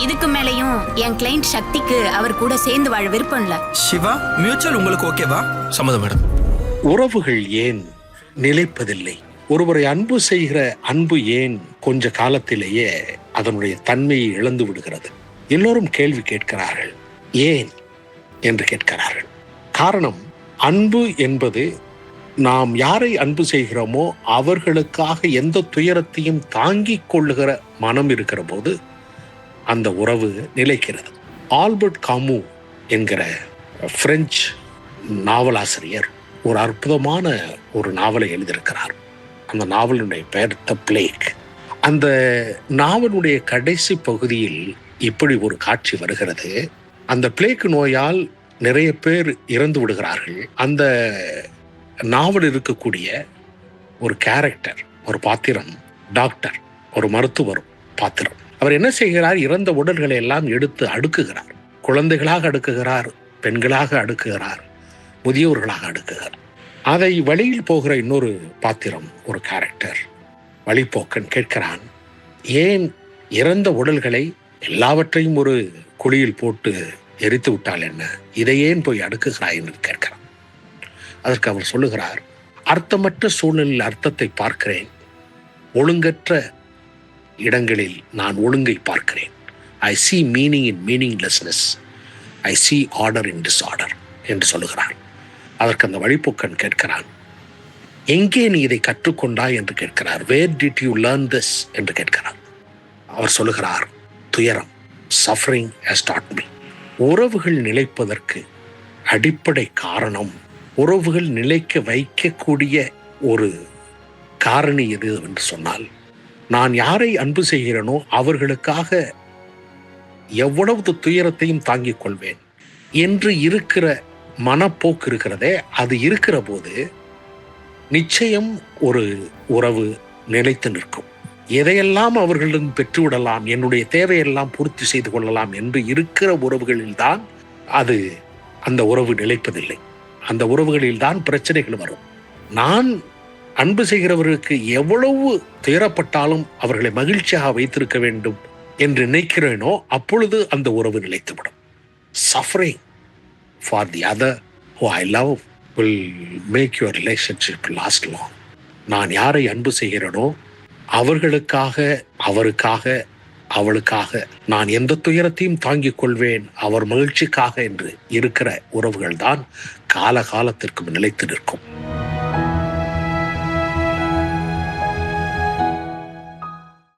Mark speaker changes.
Speaker 1: இதுக்கு மேலையும் என் கிளைண்ட் சக்திக்கு அவர் கூட சேர்ந்து வாழ விருப்பம் இல்ல.
Speaker 2: சிவா, மியூச்சுவல் உங்களுக்கு ஓகேவா?
Speaker 3: சம்மதம் மேடம்.
Speaker 4: உறவுகள் ஏன் நிலைப்பதில்லை? ஒருவரை அன்பு செய்கிற அன்பு ஏன் கொஞ்ச காலத்திலேயே அதனுடைய தன்மையை இழந்து விடுகிறது? எல்லோரும் கேள்வி கேட்கிறார்கள், ஏன் என்று கேட்கிறார்கள். காரணம், அன்பு என்பது நாம் யாரை அன்பு செய்கிறோமோ அவர்களுக்காக எந்த துயரத்தையும் தாங்கிக் கொள்ளுகிற மனம் இருக்கிற போது அந்த உறவு நிலைக்கிறது. ஆல்பர்ட் காமு என்கிற பிரெஞ்சு நாவலாசிரியர் ஒரு அற்புதமான ஒரு நாவலை எழுதியிருக்கிறார். அந்த நாவலுடைய பெயர் த பிளேக். அந்த நாவலுடைய கடைசி பகுதியில் இப்படி ஒரு காட்சி வருகிறது. அந்த பிளேக் நோயால் நிறைய பேர் இறந்து விடுகிறார்கள். அந்த நாவல் இருக்கக்கூடிய ஒரு கேரக்டர், ஒரு பாத்திரம், டாக்டர், ஒரு மருத்துவர் பாத்திரம். அவர் என்ன செய்கிறார்? இறந்த உடல்களை எல்லாம் எடுத்து அடுக்குகிறார். குழந்தைகளாக அடுக்குகிறார், பெண்களாக அடுக்குகிறார், முதியோர்களாக அடுக்குகிறார். அதை வழியில் போகிற இன்னொரு பாத்திரம், ஒரு கேரக்டர், வழிப்போக்கன் கேட்கிறான், ஏன் இறந்த உடல்களை எல்லாவற்றையும் ஒரு குழியில் போட்டு எரித்து விட்டால் என்ன, இதை ஏன் போய் அடுக்குகிறாய் என்று கேட்கிறான். அதற்கு அவர் சொல்லுகிறார், அர்த்தமற்ற சூழ்நிலையில் அர்த்தத்தை பார்க்கிறேன், ஒழுங்கற்ற இடங்களில் நான் ஒழுங்கை பார்க்கிறேன். ஐ see meaning in meaninglessness. I see order in disorder என்று சொல்லுகிறார். அதற்கு அந்த வழிப்போக்கன் கேட்கிறான், எங்கே நீ இதை கற்றுக்கொண்டாய் என்று கேட்கிறார். Where did you learn this என்று கேட்கிறார். அவர் சொல்லுகிறார், துயரம், suffering has taught me. உறவுகள் நிலைப்பதற்கு அடிப்படை காரணம், உறவுகள் நிலைக்க வைக்கக்கூடிய ஒரு காரணி எது என்று சொன்னால், நான் யாரை அன்பு செய்கிறேனோ அவர்களுக்காக எவ்வளவு துயரத்தையும் தாங்கிக் கொள்வேன் என்று இருக்கிற மனப்போக்கு இருக்கிறதே, அது இருக்கிற போது நிச்சயம் ஒரு உறவு நிலைத்து நிற்கும். எதையெல்லாம் அவர்களிடம் பெற்றுவிடலாம், என்னுடைய தேவையெல்லாம் பூர்த்தி செய்து கொள்ளலாம் என்று இருக்கிற உறவுகளில்தான் அது அந்த உறவு நிலைப்பதில்லை. அந்த உறவுகளில்தான் பிரச்சனைகள் வரும். நான் அன்பு செய்கிறவர்களுக்கு எவ்வளவு துயரப்பட்டாலும் அவர்களை மகிழ்ச்சியாக வைத்திருக்க வேண்டும் என்று நினைக்கிறேனோ அப்பொழுது அந்த உறவு நிலைத்துவிடும். Suffering for the other who I love will make your relationship last long. நான் யாரை அன்பு செய்கிறேனோ அவர்களுக்காக, அவருக்காக, அவளுக்காக நான் எந்த துயரத்தையும் தாங்கிக் கொள்வேன், அவர் மகிழ்ச்சிக்காக என்று இருக்கிற உறவுகள் தான் காலகாலத்திற்கு நிலைத்து நிற்கும்.